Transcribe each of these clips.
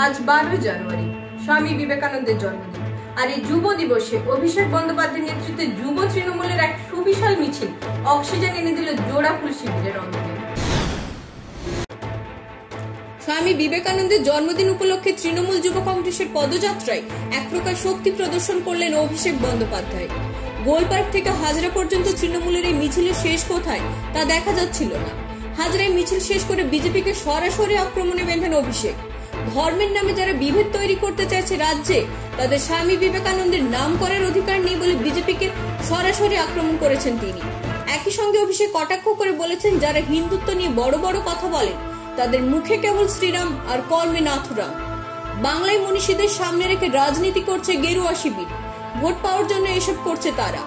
আজ 12 জানুয়ারি স্বামী বিবেকানন্দের জন্মদিন। আর এই যুব দিবসে অভিষেক বন্দ্যোপাধ্যায়ের নেতৃত্বে যুব তৃণমূলের এক সুবিশাল মিছিল অক্সিজেন এনে দিল জোড়াফুল শিবিরের অঙ্গনে। স্বামী বিবেকানন্দের জন্মদিন উপলক্ষে তৃণমূল যুব কংগ্রেসের পদযাত্রায় এক প্রকার শক্তি প্রদর্শন করলেন অভিষেক বন্দ্যোপাধ্যায়। গোলপার্ক থেকে হাজরা পর্যন্ত তৃণমূলের এই মিছিলের শেষ কোথায় তা দেখা যাচ্ছিল না। হাজরায় মিছিল শেষ করে বিজেপিকে সরাসরি আক্রমণে বেঁধেন অভিষেক। ধর্মের নামে যারা বিভেদ তৈরি করতে চাইছে রাজ্যে, তাদের স্বামী বিবেকানন্দের নাম করার অধিকার নেই বলে বিজেপিকে সরাসরি আক্রমণ করেছেন তিনি। একই সঙ্গে অভিষেক কটাক্ষ করে বলেছেন, যারা হিন্দুত্ব নিয়ে বড় বড় কথা বলেন তাদের মুখে কেবল শ্রীরাম আর কর্মে নাথুরাম। বাংলায় মনীষীদের সামনে রেখে রাজনীতি করছে গেরুয়া শিবির, ভোট পাওয়ার জন্য এসব করছে তারা।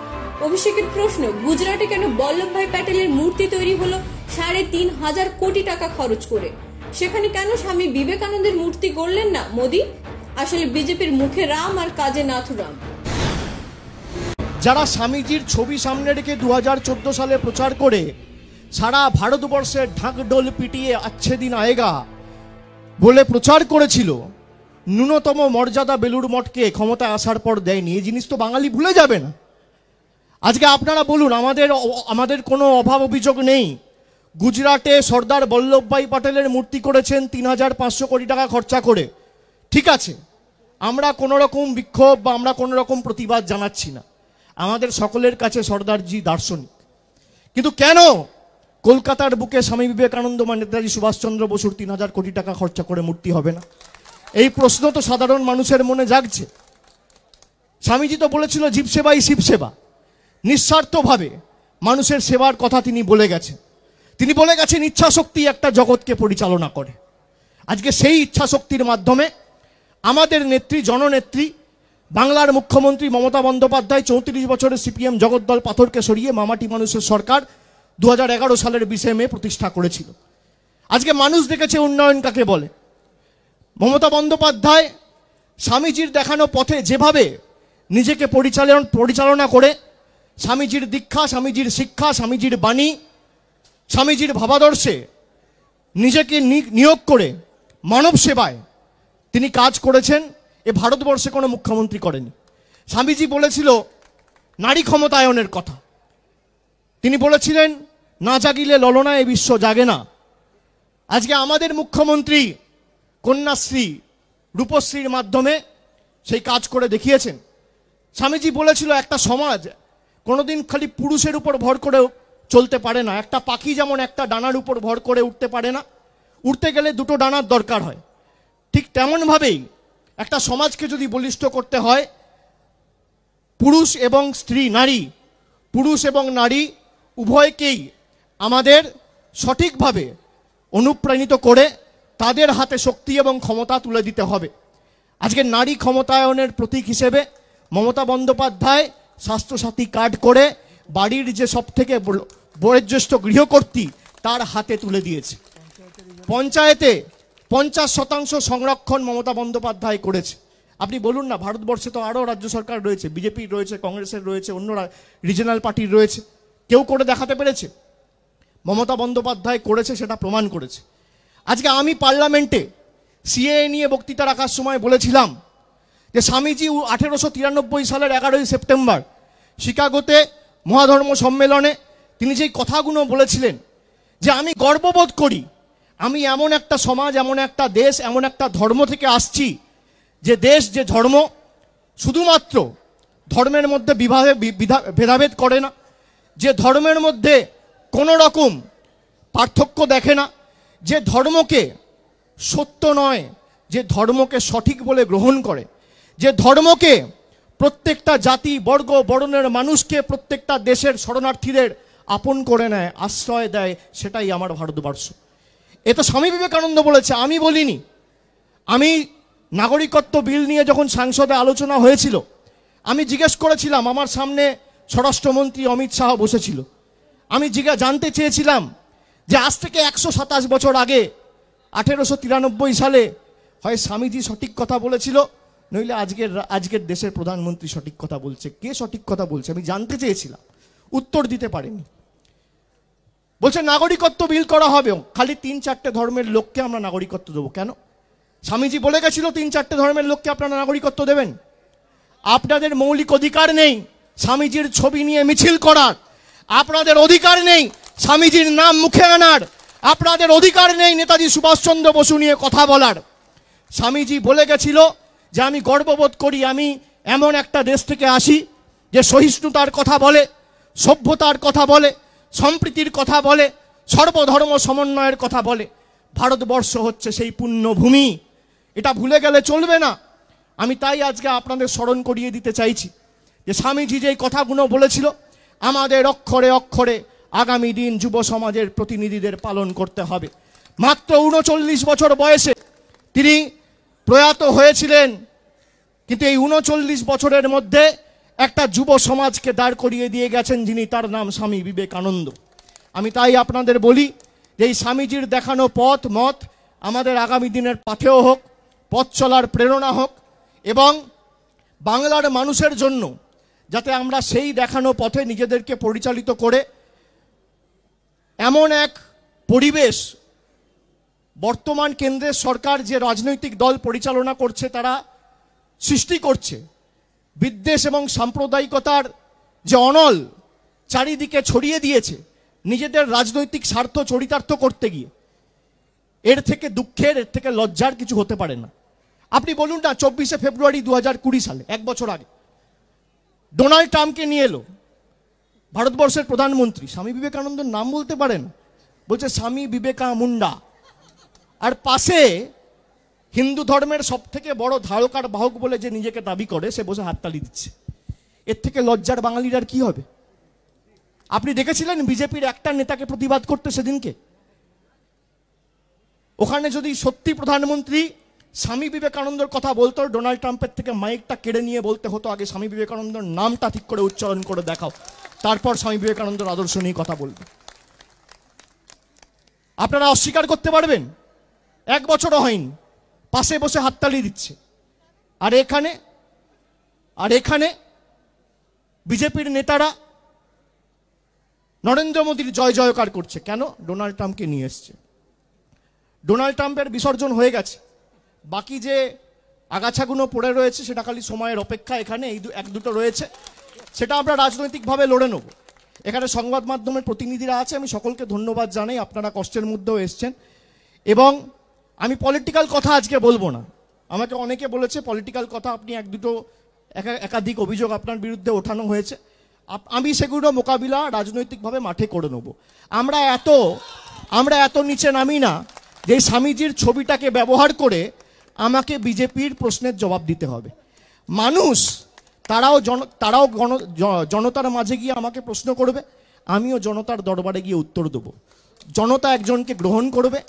অভিষেকের প্রশ্ন, গুজরাটে কেন বল্লভভাই প্যাটেলের মূর্তি তৈরি হলো ৩,৫০০ কোটি টাকা খরচ করে, সেখানে কেন স্বামী বিবেকানন্দের মূর্তি গড়লেন না মোদী? আসলে বিজেপির মুখে রাম আর কাজে নাথুরাম। যারা স্বামীজির ছবি সামনে রেখে 2014 সালে প্রচার করে সারা ভারতবর্ষের ঢাকঢোল পিটিয়ে আচ্ছে দিন আয়েগা বলে প্রচার করেছিল, ন্যূনতম মর্যাদা বেলুড় মঠকে ক্ষমতায় আসার পর দেয়নি। এই জিনিস তো বাঙালি ভুলে যাবে না। আজকে আপনারা বলুন, আমাদের কোনো অভাব অভিযোগ নেই। গুজরাটে সর্দার বল্লভভাই প্যাটেলের মূর্তি করেছেন ৩,৫০০ কোটি টাকা খরচা করে, ঠিক আছে, আমরা কোনো রকম বিক্ষোভ বা আমরা কোনো রকম প্রতিবাদ জানাচ্ছি না। আমাদের সকলের কাছে সর্দারজি দার্শনিক। কিন্তু কেন কলকাতার বুকে স্বামী বিবেকানন্দ বা নেতাজি সুভাষচন্দ্র বসুর ৩,০০০ কোটি টাকা খরচা করে মূর্তি হবে না? এই প্রশ্ন তো সাধারণ মানুষের মনে জাগছে। স্বামীজি তো বলেছিল জীব সেবাই শিব সেবা। নিঃস্বার্থভাবে মানুষের সেবার কথা তিনি বলে গেছেন। তিনি বলে গেছেন ইচ্ছাশক্তি একটা জগৎকে পরিচালনা করে। আজকে সেই ইচ্ছাশক্তির মাধ্যমে আমাদের নেত্রী, জননেত্রী, বাংলার মুখ্যমন্ত্রী মমতা বন্দ্যোপাধ্যায় 34 বছরের সিপিএম জগদ্দল পাথরকে সরিয়ে মামাটি মানুষের সরকার 2011 সালের 20 মে প্রতিষ্ঠা করেছিল। আজকে মানুষ দেখেছে উন্নয়ন কাকে বলে। মমতা বন্দ্যোপাধ্যায় স্বামীজির দেখানো পথে যেভাবে নিজেকে পরিচালনা করে, স্বামীজির দীক্ষা, স্বামীজির শিক্ষা, স্বামীজির বাণী, স্বামীজির ভাবাদর্শে নিজেকে নিয়োগ করে মানব সেবায় তিনি কাজ করেছেন, এ ভারতবর্ষে কোনো মুখ্যমন্ত্রী করেনি। স্বামীজি বলেছিল নারী ক্ষমতায়নের কথা। তিনি বলেছিলেন, না জাগিলে ললনা এ বিশ্ব জাগে না। আজকে আমাদের মুখ্যমন্ত্রী কন্যাশ্রী, রূপশ্রীর মাধ্যমে সেই কাজ করে দেখিয়েছেন। স্বামীজি বলেছিল একটা সমাজ কোনোদিন খালি পুরুষের উপর ভর করে চলতে পারে না। একটা পাখি যেমন একটা ডানার উপর ভর করে উঠতে পারে না, উঠতে গেলে দুটো ডানার দরকার হয়। ঠিক তেমনভাবেই একটা সমাজকে যদি বলিষ্ঠ করতে হয়, পুরুষ এবং স্ত্রী, নারী, পুরুষ এবং নারী উভয়কেই আমাদের সঠিকভাবে অনুপ্রাণিত করে তাদের হাতে শক্তি এবং ক্ষমতা তুলে দিতে হবে। আজকে নারী ক্ষমতায়নের প্রতীক হিসেবে মমতা বন্দ্যোপাধ্যায় স্বাস্থ্যসাথী কার্ড করে বাড়ির যে সব থেকে বয়োজ্যেষ্ঠ গৃহকর্ত্রী তার হাতে তুলে দিয়েছে। পঞ্চায়েতে 50% সংরক্ষণ মমতা বন্দ্যোপাধ্যায় করেছে। আপনি বলুন না, ভারতবর্ষে তো আরও রাজ্য সরকার রয়েছে, বিজেপির রয়েছে, কংগ্রেসের রয়েছে, অন্য রিজনাল পার্টির রয়েছে, কেউ করে দেখাতে পেরেছে? মমতা বন্দ্যোপাধ্যায় করেছে, সেটা প্রমাণ করেছে। আজকে আমি পার্লামেন্টে সিএএ নিয়ে বক্তৃতা রাখার সময় বলেছিলাম যে স্বামীজি 1893 সালের 11ই সেপ্টেম্বর শিকাগোতে মহাধর্ম সম্মেলনে তিনি যেই কথাগুলো বলেছিলেন, যে আমি গর্ববোধ করি আমি এমন একটা সমাজ, এমন একটা দেশ, এমন একটা ধর্ম থেকে আসছি, যে দেশ, যে ধর্ম শুধুমাত্র ধর্মের মধ্যে ভেদাভেদ করে না, যে ধর্মের মধ্যে কোনো রকম পার্থক্য দেখে না, যে ধর্মকে সত্য নয়, যে ধর্মকে সঠিক বলে গ্রহণ করে, যে ধর্মকে প্রত্যেকটা জাতি, বর্গ, বর্ণের মানুষকে, প্রত্যেকটা দেশের শরণার্থীদের আপন করে নেয়, আশ্রয় দেয়, সেটাই আমার ভারতবর্ষ। এ তো স্বামী বিবেকানন্দ বলেছে, আমি বলিনি। আমি নাগরিকত্ব বিল নিয়ে যখন সংসদে আলোচনা হয়েছিল, আমি জিজ্ঞেস করেছিলাম, আমার সামনে স্বরাষ্ট্রমন্ত্রী অমিত শাহ বসেছিল, আমি জানতে চেয়েছিলাম যে আজ থেকে 127 বছর আগে 1893 সালে হয় স্বামীজি সঠিক কথা বলেছিল, নইলে আজকের দেশের প্রধানমন্ত্রী সঠিক কথা বলছে। কে সঠিক কথা বলছে আমি জানতে চেয়েছিলাম, উত্তর দিতে পারেনি। বলছে নাগরিকত্ব বিল করা হবে, খালি 3-4টে ধর্মের লোককে আমরা নাগরিকত্ব দেবো। কেন? স্বামীজি বলে গেছিল 3-4টে ধর্মের লোককে আপনারা নাগরিকত্ব দেবেন। আপনাদের মৌলিক অধিকার নেই স্বামীজির ছবি নিয়ে মিছিল করার, আপনাদের অধিকার নেই স্বামীজির নাম মুখে আনার, আপনাদের অধিকার নেই নেতাজি সুভাষচন্দ্র বসু নিয়ে কথা বলার। স্বামীজি বলে গেছিল যে আমি গর্ববোধ করি আমি এমন একটা দেশ থেকে আসি যে সহিষ্ণুতার কথা বলে, সভ্যতার কথা বলে, সম্প্রীতির কথা বলে, সর্বধর্ম সমন্বয়ের কথা বলে। ভারতবর্ষ হচ্ছে সেই পুণ্যভূমি, এটা ভুলে গেলে চলবে না। আমি তাই আজকে আপনাদের স্মরণ করিয়ে দিতে চাইছি যে স্বামীজি যেই কথাগুলো বলেছিল আমাদের অক্ষরে অক্ষরে আগামী দিন যুব সমাজের প্রতিনিধিদের পালন করতে হবে। মাত্র 39 বছর বয়সে তিনি প্রয়াত হয়েছিলেন, কিন্তু এই 39 বছরের মধ্যে একটা যুব সমাজকে দাঁড় করিয়ে দিয়ে গেছেন যিনি, তার নাম স্বামী বিবেকানন্দ। আমি তাই আপনাদের বলি যে এই স্বামীজির দেখানো পথ মত আমাদের আগামী দিনের পাথেয় হোক, পথ চলার প্রেরণা হোক, এবং বাংলার মানুষের জন্য যাতে আমরা সেই দেখানো পথে নিজেদেরকে পরিচালিত করে এমন এক পরিবেশ বর্তমান কেন্দ্রের সরকার যে রাজনৈতিক দল পরিচালনা করছে তারা সৃষ্টি করছে, বিদ্বেষ এবং সাম্প্রদায়িকতার যে অনল চারিদিকে ছড়িয়ে দিয়েছে নিজেদের রাজনৈতিক স্বার্থ চরিতার্থ করতে গিয়ে, এর থেকে দুঃখের, এর থেকে লজ্জার কিছু হতে পারে না। আপনি বলুন না 24শে ফেব্রুয়ারি 2020 সালে, 1 বছর আগে ডোনাল্ড ট্রাম্পকে নিয়ে এলো ভারতবর্ষের প্রধানমন্ত্রী, স্বামী বিবেকানন্দের নাম বলতে পারেন, বলছে স্বামী বিবেকা মুন্ডা। আর পাশে হিন্দু ধর্মের সব থেকে বড় ধারক আর বাহক বলে যে নিজেকে দাবি করে সে বসে হাততালি দিচ্ছে। এর থেকে লজ্জার বাঙালির আর কি হবে? আপনি দেখেছিলেন বিজেপির একটা নেতাকে প্রতিবাদ করতে সেদিনকে? ওখানে যদি সত্যি প্রধানমন্ত্রী স্বামী বিবেকানন্দর কথা বলতো, ডোনাল্ড ট্রাম্পের থেকে মাইকটা কেড়ে নিয়ে বলতে হতো আগে স্বামী বিবেকানন্দর নামটা ঠিক করে উচ্চারণ করে দেখাও, তারপর স্বামী বিবেকানন্দর আদর্শ নিয়ে কথা বলবে। আপনারা অস্বীকার করতে পারবেন? 1 বছরও হয়নি, পাশে বসে হাততালি দিচ্ছে। আর এখানে বিজেপির নেতারা নরেন্দ্র মোদীর জয় জয়কার করছে। কেন? ডোনাল্ড ট্রাম্পকে নিয়ে এসছে। ডোনাল্ড ট্রাম্পের বিসর্জন হয়ে গেছে, বাকি যে আগাছাগুলো পড়ে রয়েছে সেটা খালি সময়ের অপেক্ষা। এখানে এই 1-2টো রয়েছে, সেটা আমরা রাজনৈতিকভাবে লড়ে নেব। এখানে সংবাদ মাধ্যমের প্রতিনিধিরা আছে, আমি সকলকে ধন্যবাদ জানাই, আপনারা কষ্টের মধ্যেও এসছেন। এবং আমি পলিটিক্যাল কথা আজকে বলবো না, আমাকে অনেকে বলেছে পলিটিক্যাল কথা, আপনি 1-2টো একাধিক অভিযোগ আপনার বিরুদ্ধে ওঠানো হয়েছে, আমি সেগুলো মোকাবিলা রাজনৈতিকভাবে মাঠে করে নেব। আমরা এত নিচে নামি না যে স্বামীজির ছবিটাকে ব্যবহার করে আমাকে বিজেপির প্রশ্নের জবাব দিতে হবে। মানুষ তারাও জনতার মাঝে গিয়ে আমাকে প্রশ্ন করবে, আমিও জনতার দরবারে গিয়ে উত্তর দেব। জনতা একজনকে গ্রহণ করবে,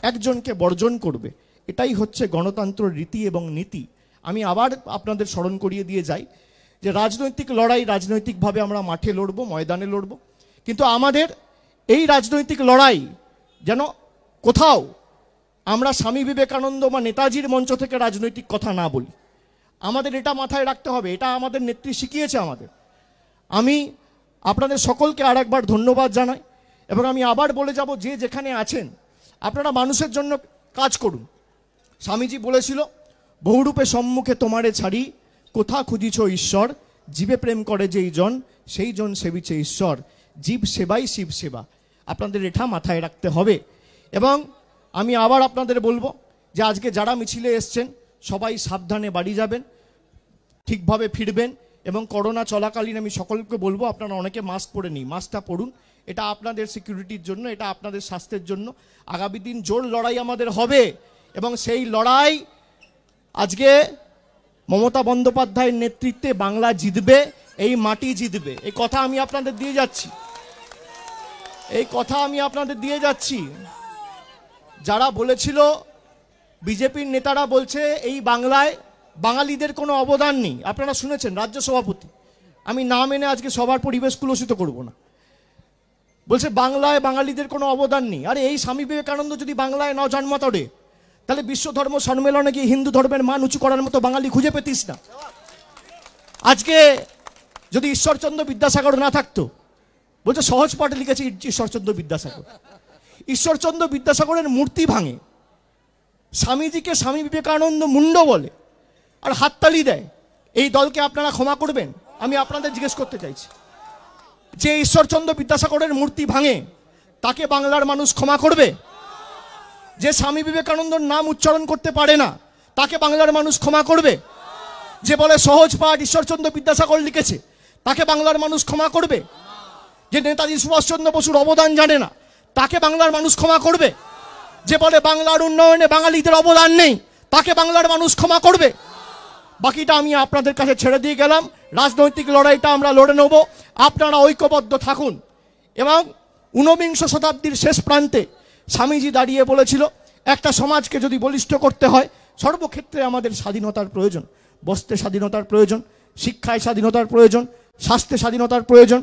একজনকে বর্জন করবে। এটাই হচ্ছে গণতন্ত্র রীতি এবং নীতি। আমি আবার আপনাদের স্মরণ করিয়ে দিয়ে যাই যে রাজনৈতিক লড়াই রাজনৈতিকভাবে আমরা মাঠে লড়ব, ময়দানে লড়ব, কিন্তু আমাদের এই রাজনৈতিক লড়াই যেন কোথাও আমরা স্বামী বিবেকানন্দ বা নেতাজির মঞ্চ থেকে রাজনৈতিক কথা না বলি। আমাদের এটা মাথায় রাখতে হবে, এটা আমাদের নেত্রী শিখিয়েছে আমাদের। আমি আপনাদের সকলকে আর একবার ধন্যবাদ জানাই এবং আমি আবার বলে যাব, যে যেখানে আছেন আপনারা মানুষের জন্য কাজ করুন। স্বামীজি বলেছিল, বহুরূপে সম্মুখে তোমারে ছাড়ি, কোথা খুঁজিছ ঈশ্বর, জীবে প্রেম করে যেই জন, সেই জন সেবিছে ঈশ্বর, জীব সেবাই শিব সেবা। আপনাদের এটা মাথায় রাখতে হবে। এবং আমি আবার আপনাদের বলবো যে আজকে যারা মিছিলে এসছেন সবাই সাবধানে বাড়ি যাবেন, ঠিকভাবে ফিরবেন, এবং করোনা চলাকালীন আমি সকলকে বলবো আপনারা অনেকে মাস্ক পরে নিন, মাস্কটা পরুন। এটা আপনাদের সিকিউরিটির জন্য, এটা আপনাদের স্বাস্থ্যের জন্য। আগামী দিন জোর লড়াই আমাদের হবে এবং সেই লড়াই আজকে মমতা বন্দ্যোপাধ্যায়ের নেতৃত্বে বাংলা জিতবে, এই মাটি জিতবে। এই কথা আমি আপনাদের দিয়ে যাচ্ছি। যারা বলেছিল, বিজেপির নেতারা বলছে এই বাংলায় বাঙালিদের কোনো অবদান নেই, আপনারা শুনেছেন রাজ্য সভাপতি, আমি নাম এনে আজকে সবার পরিবেশ কুলসিত করব না, বলছে বাংলায় বাঙালিদের কোনো অবদান নেই। আরে এই স্বামী বিবেকানন্দ যদি বাংলায় না জন্মাতো রে, তাহলে বিশ্ব ধর্ম সম্মেলনে গিয়ে হিন্দু ধর্মের মান উঁচু করার মতো বাঙালি খুঁজে পেতিস না। আজকে যদি ঈশ্বরচন্দ্র বিদ্যাসাগর না থাকতো, বলছে সহজ পাঠে লিখেছে ঈশ্বরচন্দ্র বিদ্যাসাগর, ঈশ্বরচন্দ্র বিদ্যাসাগরের মূর্তি ভাঙে, স্বামীজিকে স্বামী বিবেকানন্দ মুন্ড বলে আর হাততালি দেয়, এই দলকে আপনারা ক্ষমা করবেন? আমি আপনাদের জিজ্ঞেস করতে চাইছি, যে ঈশ্বরচন্দ্র বিদ্যাসাগরের মূর্তি ভাঙে তাকে বাংলার মানুষ ক্ষমা করবে? যে স্বামী বিবেকানন্দর নাম উচ্চারণ করতে পারে না তাকে বাংলার মানুষ ক্ষমা করবে? যে বলে সহজ পাঠ ঈশ্বরচন্দ্র বিদ্যাসাগর লিখেছে তাকে বাংলার মানুষ ক্ষমা করবে? যে নেতাজি সুভাষচন্দ্র বসুর অবদান জানে না তাকে বাংলার মানুষ ক্ষমা করবে? যে বলে বাংলার উন্নয়নে বাঙালিদের অবদান নেই তাকে বাংলার মানুষ ক্ষমা করবে? বাকিটা আমি আপনাদের কাছে ছেড়ে দিয়ে গেলাম। রাজনৈতিক লড়াইটা আমরা লড়ে নেব, আপনারা ঐক্যবদ্ধ থাকুন। এবং ঊনবিংশ শতাব্দীর শেষ প্রান্তে স্বামীজি দাঁড়িয়ে বলেছিল, একটা সমাজকে যদি বলিষ্ঠ করতে হয় সর্বক্ষেত্রে আমাদের স্বাধীনতার প্রয়োজন। বস্ত্রে স্বাধীনতার প্রয়োজন, শিক্ষায় স্বাধীনতার প্রয়োজন, স্বাস্থ্যে স্বাধীনতার প্রয়োজন,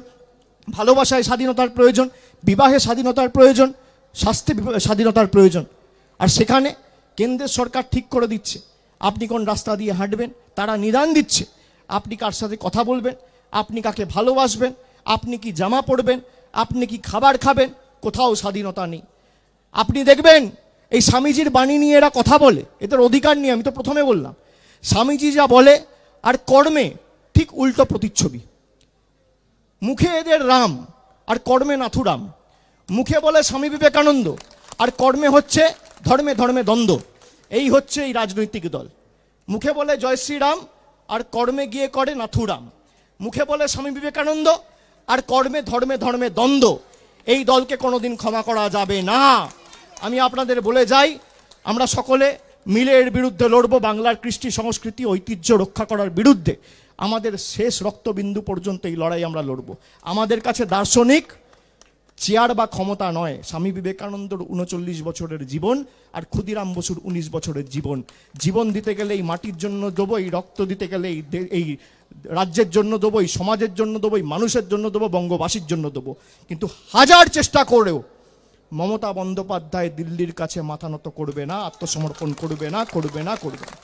ভালোবাসায় স্বাধীনতার প্রয়োজন, বিবাহে স্বাধীনতার প্রয়োজন, স্বাস্থ্যে স্বাধীনতার প্রয়োজন। আর সেখানে কেন্দ্রের সরকার ঠিক করে দিচ্ছে আপনি কোন রাস্তা দিয়ে হাঁটবেন, তারা নিদান দিচ্ছে আপনি কার সাথে কথা বলবেন, আপনি কাকে ভালোবাসবেন, আপনি কি জামা পরবেন, আপনি কি খাবার খাবেন, কোথাও স্বাধীনতা নেই। আপনি দেখবেন এই স্বামীজির বাণী নিয়ে এরা কথা বলে, এদের অধিকার নিয়ে। আমি তো প্রথমে বললাম স্বামীজি যা বলে আর কর্মে ঠিক উল্টো প্রতিচ্ছবি। মুখে এদের রাম আর কর্মে নাথুরাম। মুখে বলে স্বামী বিবেকানন্দ আর কর্মে হচ্ছে ধর্মে ধর্মে দ্বন্দ্ব। এই হচ্ছে এই রাজনৈতিক দল। মুখে বলে জয় শ্রীরাম আর কর্মে গিয়ে করে নাথুরাম। মুখে বলে স্বামী বিবেকানন্দ আর কর্মে ধর্মে ধর্মে দ্বন্দ্ব। এই দলকে কোনোদিন ক্ষমা করা যাবে না। আমি আপনাদের বলে যাই, আমরা সকলে মিলে এর বিরুদ্ধে লড়ব। বাংলার কৃষ্টি সংস্কৃতি ঐতিহ্য রক্ষা করার বিরুদ্ধে আমাদের শেষ রক্তবিন্দু পর্যন্ত এই লড়াই আমরা লড়ব। আমাদের কাছে দার্শনিক চেয়ার বা ক্ষমতা নয়। স্বামী বিবেকানন্দর 39 বছরের জীবন আর ক্ষুদিরাম বসুর 19 বছরের জীবন। জীবন দিতে গেলে এই মাটির জন্য দেবো, এই রক্ত দিতে গেলে এই রাজ্যের জন্য দেবো, এই সমাজের জন্য দেবো, এই মানুষের জন্য দেবো, বঙ্গবাসীর জন্য দেবো। কিন্তু হাজার চেষ্টা করেও মমতা বন্দ্যোপাধ্যায় দিল্লির কাছে মাথা নত করবে না, আত্মসমর্পণ করবে না, করবে না, করবে না।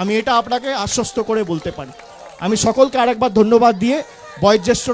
আমি এটা আপনাকে আশ্বস্ত করে বলতে পারি। আমি সকলকে আরেকবার ধন্যবাদ দিয়ে বয়োজ্যেষ্ঠ